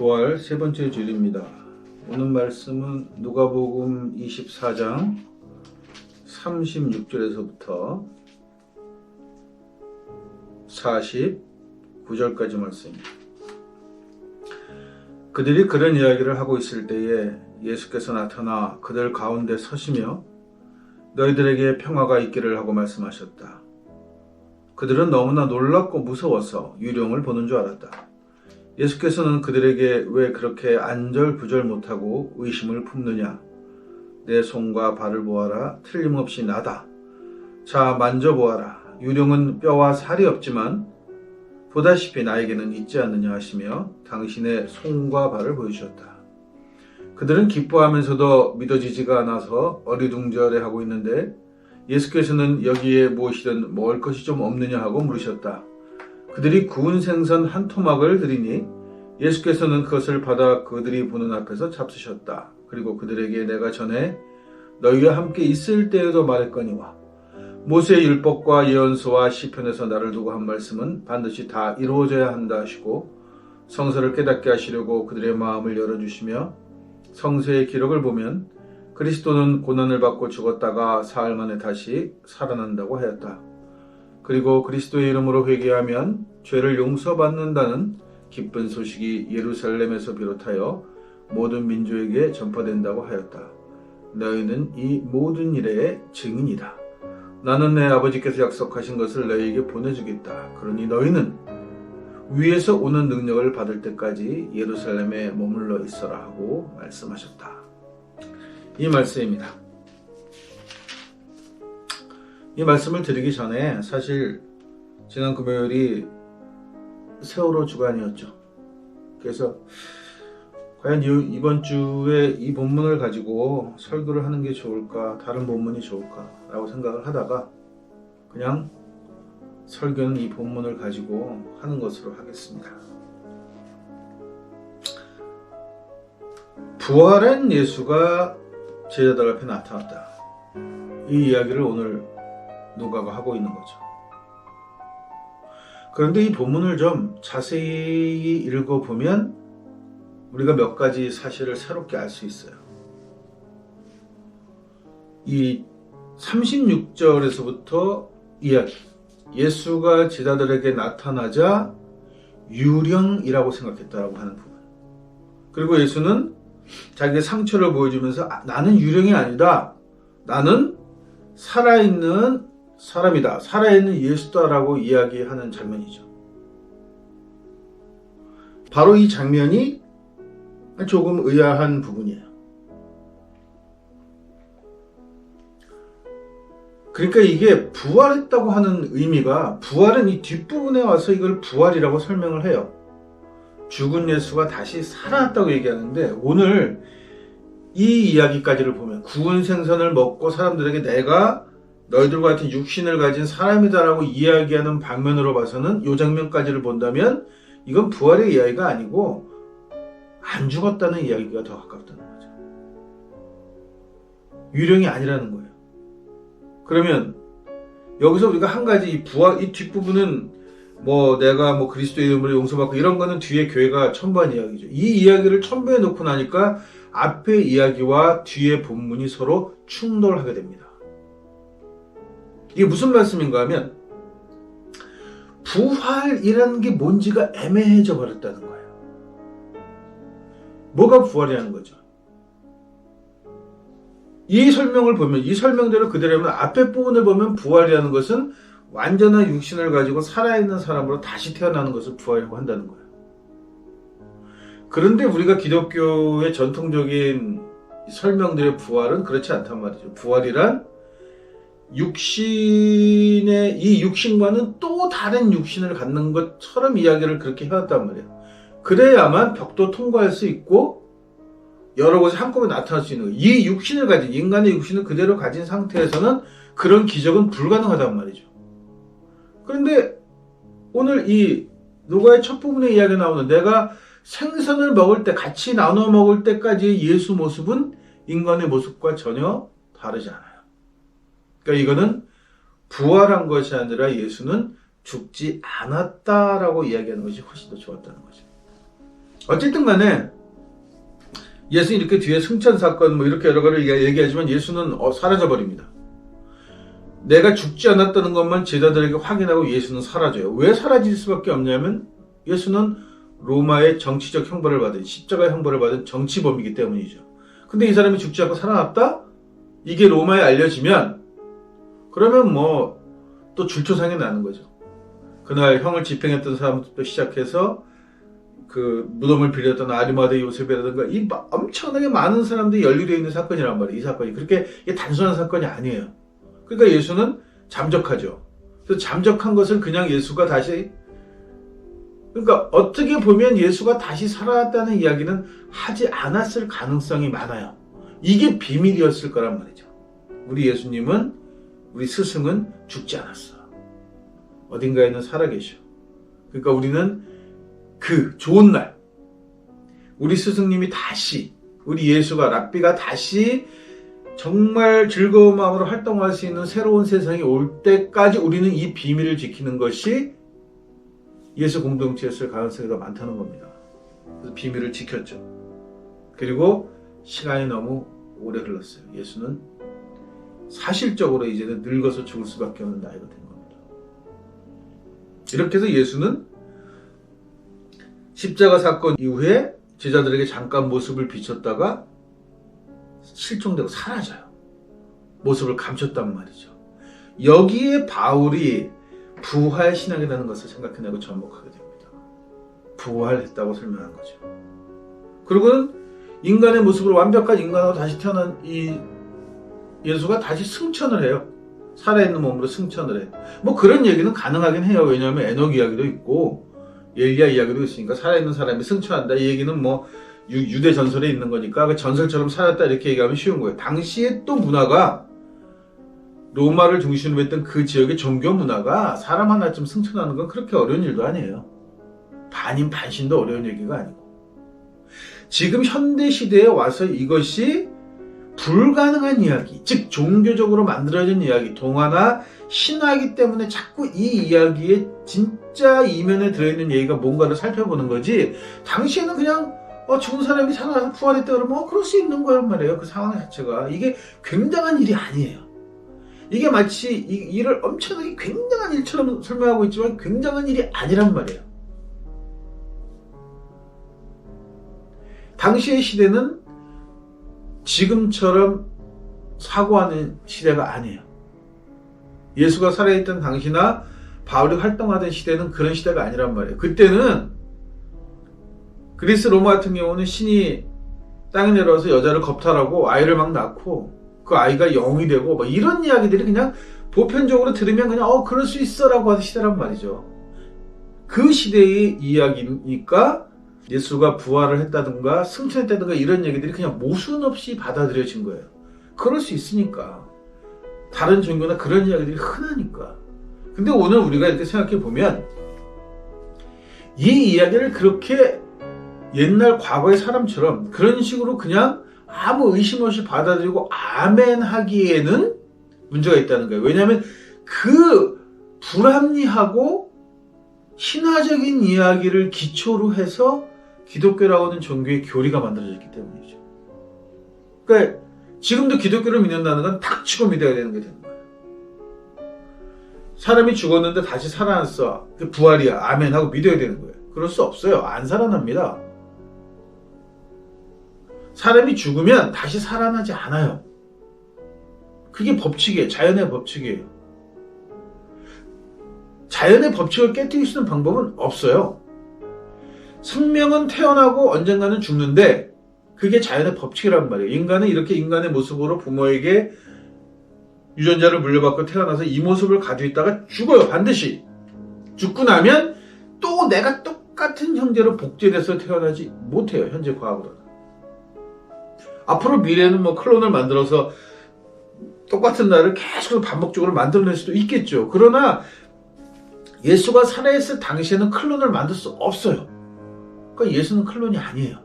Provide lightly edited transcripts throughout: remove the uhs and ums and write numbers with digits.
부활 세 번째 주일입니다. 오늘 말씀은 누가복음 24장 36절에서부터 49절까지 말씀입니다. 그들이 그런 이야기를 하고 있을 때에 예수께서 나타나 그들 가운데 서시며 너희들에게 평화가 있기를 하고 말씀하셨다. 그들은 너무나 놀랍고 무서워서 유령을 보는 줄 알았다. 예수께서는 그들에게 왜 그렇게 안절부절 못하고 의심을 품느냐? 내 손과 발을 보아라. 틀림없이 나다. 자, 만져보아라. 유령은 뼈와 살이 없지만 보다시피 나에게는 있지 않느냐 하시며 당신의 손과 발을 보여주셨다. 그들은 기뻐하면서도 믿어지지가 않아서 어리둥절해하고 있는데 예수께서는 여기에 무엇이든 먹을 것이 좀 없느냐 하고 물으셨다. 그들이 구운 생선 한 토막을 드리니 예수께서는 그것을 받아 그들이 보는 앞에서 잡수셨다. 그리고 그들에게 내가 전에 너희와 함께 있을 때에도 말했거니와 모세의 율법과 예언서와 시편에서 나를 두고 한 말씀은 반드시 다 이루어져야 한다 하시고 성서를 깨닫게 하시려고 그들의 마음을 열어주시며 성서의 기록을 보면 그리스도는 고난을 받고 죽었다가 사흘 만에 다시 살아난다고 하였다. 그리고 그리스도의 이름으로 회개하면 죄를 용서받는다는 기쁜 소식이 예루살렘에서 비롯하여 모든 민족에게 전파된다고 하였다. 너희는 이 모든 일의 증인이다. 나는 내 아버지께서 약속하신 것을 너희에게 보내주겠다. 그러니 너희는 위에서 오는 능력을 받을 때까지 예루살렘에 머물러 있어라 하고 말씀하셨다. 이 말씀입니다. 이 말씀을 드리기 전에 사실 지난 금요일이 세월호 주간이었죠. 그래서 과연 이번 주에 이 본문을 가지고 설교를 하는 게 좋을까, 다른 본문이 좋을까 라고 생각을 하다가 그냥 설교는 이 본문을 가지고 하는 것으로 하겠습니다. 부활한 예수가 제자들 앞에 나타났다. 이 이야기를 오늘 누가가 하고 있는 거죠. 그런데 이 본문을 좀 자세히 읽어보면 우리가 몇 가지 사실을 새롭게 알 수 있어요. 이 36절에서부터 이야기, 예수가 제자들에게 나타나자 유령이라고 생각했다라고 하는 부분. 그리고 예수는 자기의 상처를 보여주면서 나는 유령이 아니다. 나는 살아있는 사람이다. 살아있는 예수다라고 이야기하는 장면이죠. 바로 이 장면이 조금 의아한 부분이에요. 그러니까 이게 부활했다고 하는 의미가, 부활은 이 뒷부분에 와서 이걸 부활이라고 설명을 해요. 죽은 예수가 다시 살아났다고 얘기하는데 오늘 이 이야기까지를 보면 구운 생선을 먹고 사람들에게 내가 너희들과 같은 육신을 가진 사람이다라고 이야기하는 방면으로 봐서는 이 장면까지를 본다면 이건 부활의 이야기가 아니고 안 죽었다는 이야기가 더 가깝다는 거죠. 유령이 아니라는 거예요. 그러면 여기서 우리가 한 가지 이 부활, 이 뒷부분은 내가 그리스도의 이름으로 용서받고 이런 거는 뒤에 교회가 첨부한 이야기죠. 이 이야기를 첨부해 놓고 나니까 앞의 이야기와 뒤의 본문이 서로 충돌하게 됩니다. 이게 무슨 말씀인가 하면 부활이라는 게 뭔지가 애매해져 버렸다는 거예요. 뭐가 부활이라는 거죠? 이 설명을 보면, 이 설명대로 그대로 하면 앞에 부분을 보면 부활이라는 것은 완전한 육신을 가지고 살아있는 사람으로 다시 태어나는 것을 부활이라고 한다는 거예요. 그런데 우리가 기독교의 전통적인 설명들의 부활은 그렇지 않단 말이죠. 부활이란 이 육신과는 또 다른 육신을 갖는 것처럼 이야기를 그렇게 해왔단 말이에요. 그래야만 벽도 통과할 수 있고 여러 곳에 한꺼번에 나타날 수 있는 거예요. 이 육신을 가진, 인간의 육신을 그대로 가진 상태에서는 그런 기적은 불가능하단 말이죠. 그런데 오늘 이 누가의 첫 부분의 이야기가 나오는 내가 생선을 먹을 때, 같이 나눠 먹을 때까지의 예수 모습은 인간의 모습과 전혀 다르지 않아요. 그러니까 이거는 부활한 것이 아니라 예수는 죽지 않았다라고 이야기하는 것이 훨씬 더 좋았다는 거죠. 어쨌든 간에 예수는 이렇게 뒤에 승천 사건 뭐 이렇게 여러 가지 얘기하지만 예수는 사라져버립니다. 내가 죽지 않았다는 것만 제자들에게 확인하고 예수는 사라져요. 왜 사라질 수밖에 없냐면 예수는 로마의 정치적 형벌을 받은, 십자가 형벌을 받은 정치범이기 때문이죠. 근데 이 사람이 죽지 않고 살아났다? 이게 로마에 알려지면 그러면 뭐 또 줄초상이 나는 거죠. 그날 형을 집행했던 사람부터 시작해서 그 무덤을 빌렸던 아리마대 요셉이라든가 이 엄청나게 많은 사람들이 연루되어 있는 사건이란 말이에요. 이 사건이 그렇게 단순한 사건이 아니에요. 그러니까 예수는 잠적하죠. 그래서 잠적한 것을 그냥 예수가 다시, 그러니까 어떻게 보면 예수가 다시 살아났다는 이야기는 하지 않았을 가능성이 많아요. 이게 비밀이었을 거란 말이죠. 우리 예수님은, 우리 스승은 죽지 않았어. 어딘가에는 살아계셔. 그러니까 우리는 그 좋은 날, 우리 스승님이 다시, 우리 예수가, 랍비가 다시 정말 즐거운 마음으로 활동할 수 있는 새로운 세상이 올 때까지 우리는 이 비밀을 지키는 것이 예수 공동체였을 가능성이 더 많다는 겁니다. 그래서 비밀을 지켰죠. 그리고 시간이 너무 오래 흘렀어요. 예수는 사실적으로 이제는 늙어서 죽을 수밖에 없는 나이가 된 겁니다. 이렇게 해서 예수는 십자가 사건 이후에 제자들에게 잠깐 모습을 비췄다가 실종되고 사라져요. 모습을 감췄단 말이죠. 여기에 바울이 부활신앙이라는 것을 생각해내고 접목하게 됩니다. 부활했다고 설명한 거죠. 그리고는 인간의 모습으로 완벽한 인간으로 다시 태어난 이 예수가 다시 승천을 해요. 살아있는 몸으로 승천을 해요. 뭐 그런 얘기는 가능하긴 해요. 왜냐하면 에녹 이야기도 있고 엘리야 이야기도 있으니까 살아있는 사람이 승천한다. 이 얘기는 뭐 유대 전설에 있는 거니까 그 전설처럼 살았다 이렇게 얘기하면 쉬운 거예요. 당시에 또 문화가 로마를 중심으로 했던 그 지역의 종교 문화가 사람 하나쯤 승천하는 건 그렇게 어려운 일도 아니에요. 반인 반신도 어려운 얘기가 아니고. 지금 현대 시대에 와서 이것이 불가능한 이야기, 즉 종교적으로 만들어진 이야기, 동화나 신화이기 때문에 자꾸 이 이야기의 진짜 이면에 들어있는 얘기가 뭔가를 살펴보는 거지, 당시에는 그냥 죽은 사람이 살아나서 부활했다 그러면 그럴 수 있는 거란 말이에요. 그 상황 자체가. 이게 굉장한 일이 아니에요. 이게 마치 이 일을 엄청나게 굉장한 일처럼 설명하고 있지만 굉장한 일이 아니란 말이에요. 당시의 시대는 지금처럼 사고하는 시대가 아니에요. 예수가 살아있던 당시나 바울이 활동하던 시대는 그런 시대가 아니란 말이에요. 그때는 그리스 로마 같은 경우는 신이 땅에 내려와서 여자를 겁탈하고 아이를 막 낳고 그 아이가 영이 되고 뭐 이런 이야기들이 그냥 보편적으로 들으면 그냥 그럴 수 있어라고 하는 시대란 말이죠. 그 시대의 이야기니까 예수가 부활을 했다든가 승천했다든가 이런 얘기들이 그냥 모순 없이 받아들여진 거예요. 그럴 수 있으니까. 다른 종교나 그런 이야기들이 흔하니까. 근데 오늘 우리가 이렇게 생각해 보면 이 이야기를 그렇게 옛날 과거의 사람처럼 그런 식으로 그냥 아무 의심 없이 받아들이고 아멘 하기에는 문제가 있다는 거예요. 왜냐하면 그 불합리하고 신화적인 이야기를 기초로 해서 기독교라고 하는 종교의 교리가 만들어졌기 때문이죠. 그러니까 지금도 기독교를 믿는다는 건 닥치고 믿어야 되는 게 되는 거예요. 사람이 죽었는데 다시 살아났어. 그 부활이야. 아멘 하고 믿어야 되는 거예요. 그럴 수 없어요. 안 살아납니다. 사람이 죽으면 다시 살아나지 않아요. 그게 법칙이에요. 자연의 법칙이에요. 자연의 법칙을 깨뜨릴 수 있는 방법은 없어요. 생명은 태어나고 언젠가는 죽는데 그게 자연의 법칙이란 말이에요. 인간은 이렇게 인간의 모습으로 부모에게 유전자를 물려받고 태어나서 이 모습을 가지고 있다가 죽어요. 반드시. 죽고 나면 또 내가 똑같은 형제로 복제돼서 태어나지 못해요. 현재 과학으로는. 앞으로 미래는 뭐 클론을 만들어서 똑같은 나를 계속 반복적으로 만들어낼 수도 있겠죠. 그러나 예수가 살아있을 당시에는 클론을 만들 수 없어요. 그러니까 예수는 클론이 아니에요.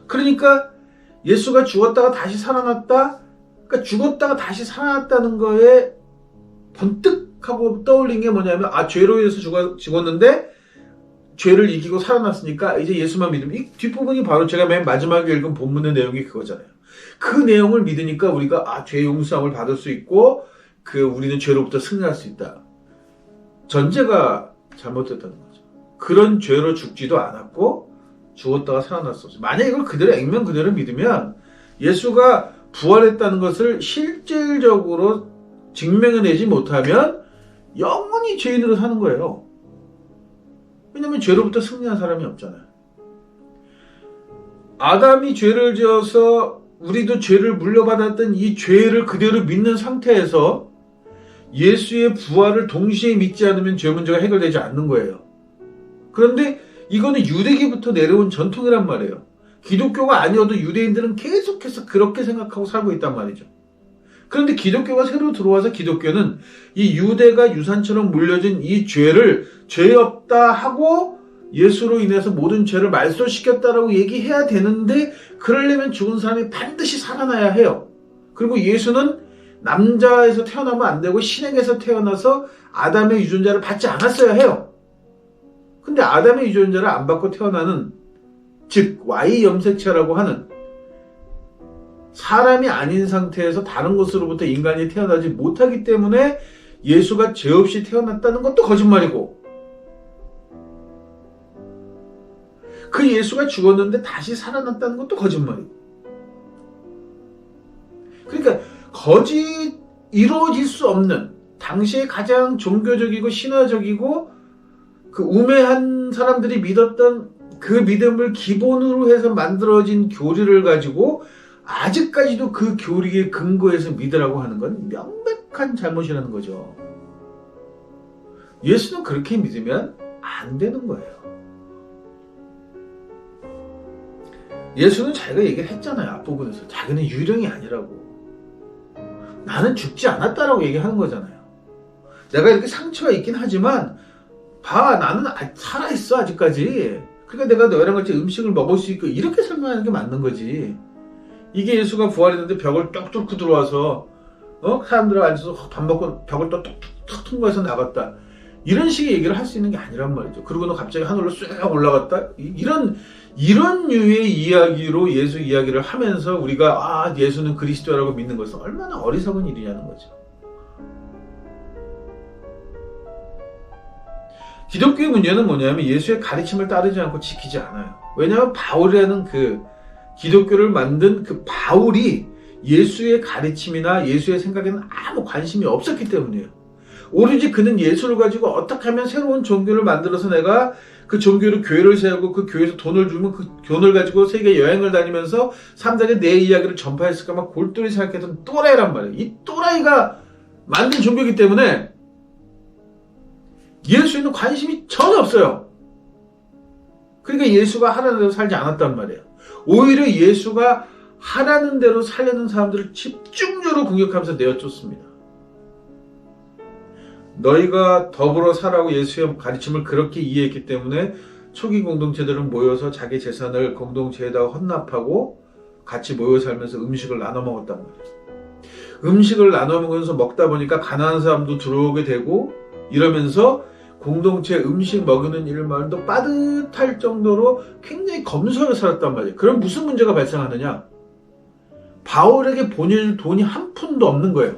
그러니까 예수가 죽었다가 다시 살아났다, 그러니까 죽었다가 다시 살아났다는 거에 번뜩하고 떠올린 게 뭐냐면 죄로 인해서 죽었는데 죄를 이기고 살아났으니까 이제 예수만 믿으면, 이 뒷부분이 바로 제가 맨 마지막에 읽은 본문의 내용이 그거잖아요. 그 내용을 믿으니까 우리가 죄 용서함을 받을 수 있고 우리는 죄로부터 승리할 수 있다. 전제가 잘못됐다는 거죠. 그런 죄로 죽지도 않았고 죽었다가 살아났었어요. 만약 이걸 그대로 액면 그대로 믿으면 예수가 부활했다는 것을 실질적으로 증명해내지 못하면 영원히 죄인으로 사는 거예요. 왜냐하면 죄로부터 승리한 사람이 없잖아요. 아담이 죄를 지어서 우리도 죄를 물려받았던 이 죄를 그대로 믿는 상태에서 예수의 부활을 동시에 믿지 않으면 죄 문제가 해결되지 않는 거예요. 그런데 이거는 유대기부터 내려온 전통이란 말이에요. 기독교가 아니어도 유대인들은 계속해서 그렇게 생각하고 살고 있단 말이죠. 그런데 기독교가 새로 들어와서 기독교는 이 유대가 유산처럼 물려진 이 죄를 죄 없다 하고 예수로 인해서 모든 죄를 말소시켰다라고 얘기해야 되는데, 그러려면 죽은 사람이 반드시 살아나야 해요. 그리고 예수는 남자에서 태어나면 안 되고 신에게서 태어나서 아담의 유전자를 받지 않았어야 해요. 근데 아담의 유전자를 안 받고 태어나는, 즉 Y 염색체라고 하는, 사람이 아닌 상태에서 다른 곳으로부터 인간이 태어나지 못하기 때문에 예수가 죄 없이 태어났다는 것도 거짓말이고, 그 예수가 죽었는데 다시 살아났다는 것도 거짓말이고. 그러니까 이루어질 수 없는, 당시에 가장 종교적이고 신화적이고 그 우매한 사람들이 믿었던 그 믿음을 기본으로 해서 만들어진 교리를 가지고 아직까지도 그 교리에 근거해서 믿으라고 하는 건 명백한 잘못이라는 거죠. 예수는 그렇게 믿으면 안 되는 거예요. 예수는 자기가 얘기를 했잖아요. 앞부분에서. 자기는 유령이 아니라고. 나는 죽지 않았다라고 얘기하는 거잖아요. 내가 이렇게 상처가 있긴 하지만 나는 살아있어 아직까지. 그러니까 내가 너희랑 같이 음식을 먹을 수 있고, 이렇게 설명하는 게 맞는 거지. 이게 예수가 부활했는데 벽을 뚝 뚫고 들어와서 사람들 앉아서 밥 먹고 벽을 또 뚝 통과해서 나갔다, 이런 식의 얘기를 할 수 있는 게 아니란 말이죠. 그러고는 갑자기 하늘로 쑥 올라갔다, 이런 류의 이야기로 예수 이야기를 하면서 우리가 예수는 그리스도라고 믿는 것은 얼마나 어리석은 일이냐는 거죠. 기독교의 문제는 뭐냐면 예수의 가르침을 따르지 않고 지키지 않아요. 왜냐하면 바울이라는 기독교를 만든 바울이 예수의 가르침이나 예수의 생각에는 아무 관심이 없었기 때문이에요. 오로지 그는 예수를 가지고 어떻게 하면 새로운 종교를 만들어서 내가 그 종교로 교회를 세우고 그 교회에서 돈을 주면 그 돈을 가지고 세계 여행을 다니면서 사람들에게 내 이야기를 전파했을까 막 골똘히 생각했던 또라이란 말이에요. 이 또라이가 만든 종교이기 때문에 예수에는 관심이 전혀 없어요. 그러니까 예수가 하라는 대로 살지 않았단 말이에요. 오히려 예수가 하라는 대로 살려는 사람들을 집중적으로 공격하면서 내어쫓습니다. 너희가 더불어 살라고 예수의 가르침을 그렇게 이해했기 때문에 초기 공동체들은 모여서 자기 재산을 공동체에다가 헌납하고 같이 모여 살면서 음식을 나눠 먹었단 말이에요. 음식을 나눠 먹으면서 먹다 보니까 가난한 사람도 들어오게 되고, 이러면서 공동체 음식 먹이는 일만도 빠듯할 정도로 굉장히 검소하게 살았단 말이에요. 그럼 무슨 문제가 발생하느냐? 바울에게 보내줄 돈이 한 푼도 없는 거예요.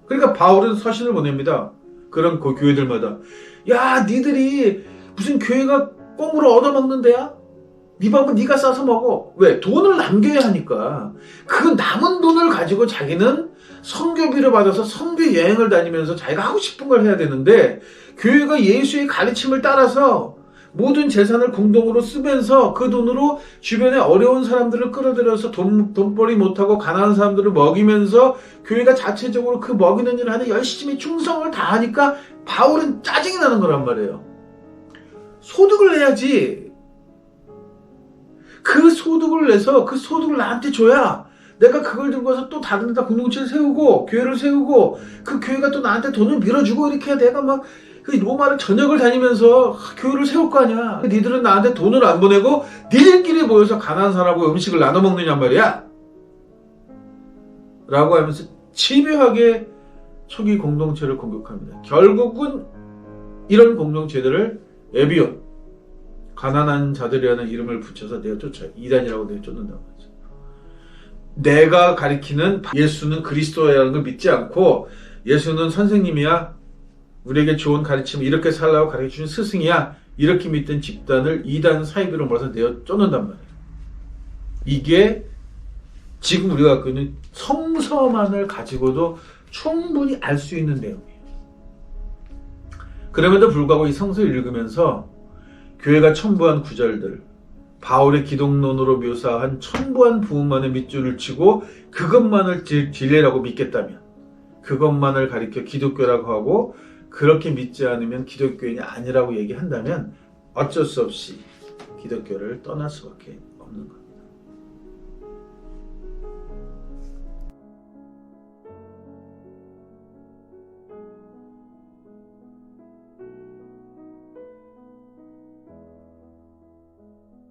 그러니까 바울은 서신을 보냅니다. 그런 교회들마다. 야, 니들이 무슨 교회가 꽁으로 얻어먹는 데야? 네 밥은 네가 싸서 먹어. 왜? 돈을 남겨야 하니까. 그 남은 돈을 가지고 자기는 선교비를 받아서 선교 여행을 다니면서 자기가 하고 싶은 걸 해야 되는데, 교회가 예수의 가르침을 따라서 모든 재산을 공동으로 쓰면서 그 돈으로 주변에 어려운 사람들을 끌어들여서 돈벌이 못하고 가난한 사람들을 먹이면서 교회가 자체적으로 그 먹이는 일을 하는 열심히 충성을 다하니까 바울은 짜증이 나는 거란 말이에요. 소득을 내야지. 그 소득을 내서 그 소득을 나한테 줘야 내가 그걸 들고서 또 다른 데다 공동체를 세우고 교회를 세우고 그 교회가 또 나한테 돈을 밀어주고, 이렇게 해야 내가 막 로마를 전역을 다니면서 교회를 세울 거 아니야. 니들은 나한테 돈을 안 보내고 니들끼리 모여서 가난한 사람하고 음식을 나눠 먹느냐 말이야. 라고 하면서 집요하게 초기 공동체를 공격합니다. 결국은 이런 공동체들을 에비온, 가난한 자들이라는 이름을 붙여서 내어쫓아요. 이단이라고 내어쫓는다고 하죠. 내가 가리키는 예수는 그리스도라는 걸 믿지 않고 예수는 선생님이야, 우리에게 좋은 가르침, 이렇게 살라고 가르쳐주는 스승이야, 이렇게 믿던 집단을 이단 사이비로 몰아서 내어쫓는단 말이에요. 이게 지금 우리가 갖고 있는 성서만을 가지고도 충분히 알 수 있는 내용이에요. 그럼에도 불구하고 이 성서를 읽으면서 교회가 첨부한 구절들, 바울의 기독론으로 묘사한 첨부한 부분만의 밑줄을 치고 그것만을 진리라고 믿겠다면, 그것만을 가리켜 기독교라고 하고 그렇게 믿지 않으면 기독교인이 아니라고 얘기한다면 어쩔 수 없이 기독교를 떠날 수밖에 없는 것.